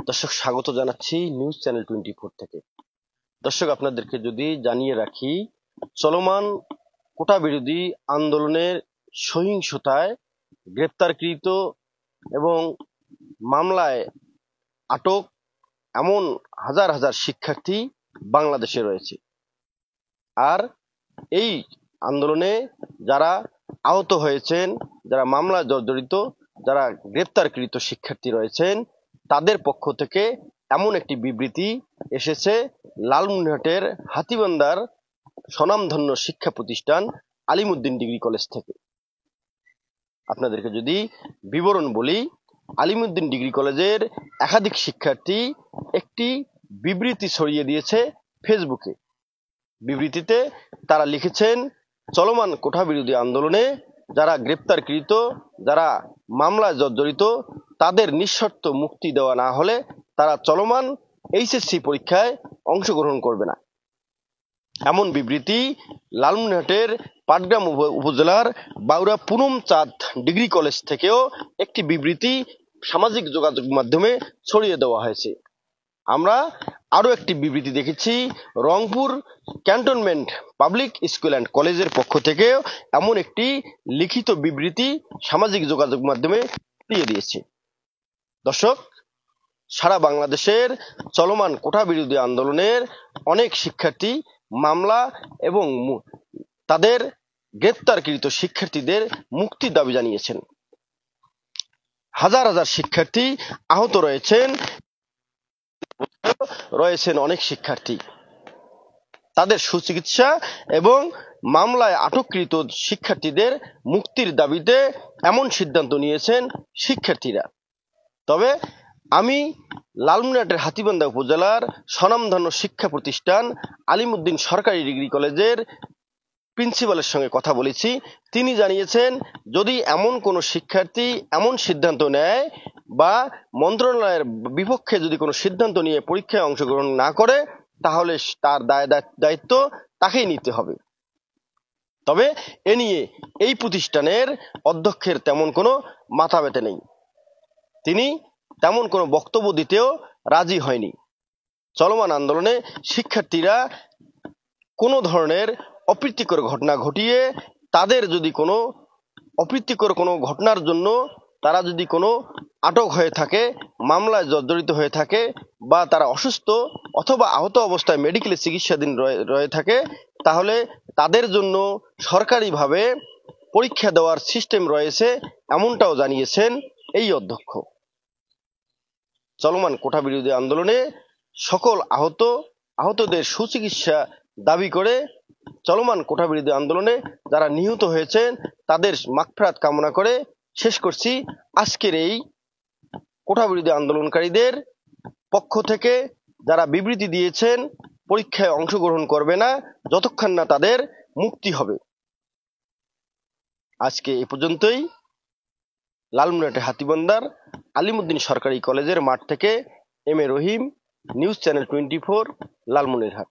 দর্শক, স্বাগত জানাচ্ছি নিউজ চ্যানেল 24 থেকে। দর্শক, আপনাদেরকে যদি জানিয়ে রাখি, চলমান কোটা বিরোধী আন্দোলনের সহিংসতায় গ্রেপ্তারকৃত এবং মামলায় আটক এমন হাজার হাজার শিক্ষার্থী বাংলাদেশে রয়েছে। আর এই আন্দোলনে যারা আহত হয়েছেন, যারা মামলায় জর্জরিত, যারা গ্রেপ্তারকৃত শিক্ষার্থী রয়েছেন, তাদের পক্ষ থেকে এমন একটি বিবৃতি এসেছে লালমনিরহাটের হাতীবান্ধার স্বনামধন্য শিক্ষা প্রতিষ্ঠান আলিমুদ্দিন ডিগ্রি কলেজ থেকে। আপনাদেরকে যদি বিবরণ বলি, আলিমুদ্দিন ডিগ্রি কলেজের একাধিক শিক্ষার্থী একটি বিবৃতি ছড়িয়ে দিয়েছে ফেসবুকে। বিবৃতিতে তারা লিখেছেন, চলমান কোটা বিরোধী আন্দোলনে যারা গ্রেপ্তারকৃত, যারা মামলায় জর্জরিত, তাদের নিঃশর্ত মুক্তি দেওয়া না হলে তারা চলমান এইচএসসি পরীক্ষায় অংশগ্রহণ করবে না। এমন বিবৃতি লালমনিরহাটের পাটগ্রাম উপজেলার বাউরা পুনম চাঁদ ডিগ্রি কলেজ থেকেও একটি বিবৃতি সামাজিক যোগাযোগ মাধ্যমে ছড়িয়ে দেওয়া হয়েছে। আমরা আরো একটি বিবৃতি দেখেছি Rangpur cantonment public school and কলেজের পক্ষ থেকে এমন একটি লিখিত বিবৃতি সামাজিক যোগাযোগ মাধ্যমে দিয়ে দিয়েছে। দর্শক, সারা বাংলাদেশের চলমান কোটা বিরোধী আন্দোলনের অনেক শিক্ষার্থী মামলা এবং তাদের গ্রেপ্তারকৃত শিক্ষার্থীদের মুক্তির দাবি জানিয়েছেন। হাজার হাজার শিক্ষার্থী আহত রয়েছেন অনেক শিক্ষার্থী। তাদের সুচিকিৎসা এবং মামলায় আটককৃত শিক্ষার্থীদের মুক্তির দাবিতে এমন সিদ্ধান্ত নিয়েছেন শিক্ষার্থীরা। তবে আমি লালমনিরহাটের হাতীবান্ধা উপজেলার স্বনামধন্য শিক্ষা প্রতিষ্ঠান আলিমুদ্দিন সরকারি ডিগ্রি কলেজের প্রিন্সিপালের সঙ্গে কথা বলেছি। তিনি জানিয়েছেন, যদি এমন কোনো শিক্ষার্থী এমন সিদ্ধান্ত নেয় বা মন্ত্রণালয়ের বিপক্ষে যদি কোনো সিদ্ধান্ত নিয়ে পরীক্ষায় অংশগ্রহণ না করে, তাহলে তার দায়িত্ব তাকেই নিতে হবে। তবে এ নিয়ে এই প্রতিষ্ঠানের অধ্যক্ষের তেমন কোনো মাথা ব্যথা নেই, তিনি তেমন কোনো বক্তব্য দিতেও রাজি হয়নি। চলমান আন্দোলনে শিক্ষার্থীরা কোনো ধরনের অপ্রীতিকর ঘটনা ঘটিয়ে, তাদের যদি কোনো অপ্রীতিকর কোনো ঘটনার জন্য তারা যদি কোনো আটক হয়ে থাকে, মামলায় জর্জরিত হয়ে থাকে, বা তারা অসুস্থ অথবা আহত অবস্থায় মেডিকেলে চিকিৎসাধীন রয়ে থাকে, তাহলে তাদের জন্য সরকারিভাবে পরীক্ষা দেওয়ার সিস্টেম রয়েছে, এমনটাও জানিয়েছেন এই অধ্যক্ষ। চলমান কোটা বিরোধী আন্দোলনে সকল আহতদের সুচিকিৎসা দাবি করে, চলমান কোটা বিরোধী আন্দোলনে যারা নিহত হয়েছেন তাদের মাগফিরাত কামনা করে শেষ করছি আজকের এই কোটা বিরোধী আন্দোলনকারীদের পক্ষ থেকে যারা বিবৃতি দিয়েছেন পরীক্ষায় অংশগ্রহণ করবে না যতক্ষণ না তাদের মুক্তি হবে। আজকে এ পর্যন্তই। লালমনিরহাটের হাতীবান্ধার আলিমুদ্দিন সরকারি কলেজের মাঠ থেকে M A Rahim, news channel 24, Lalmonirhat.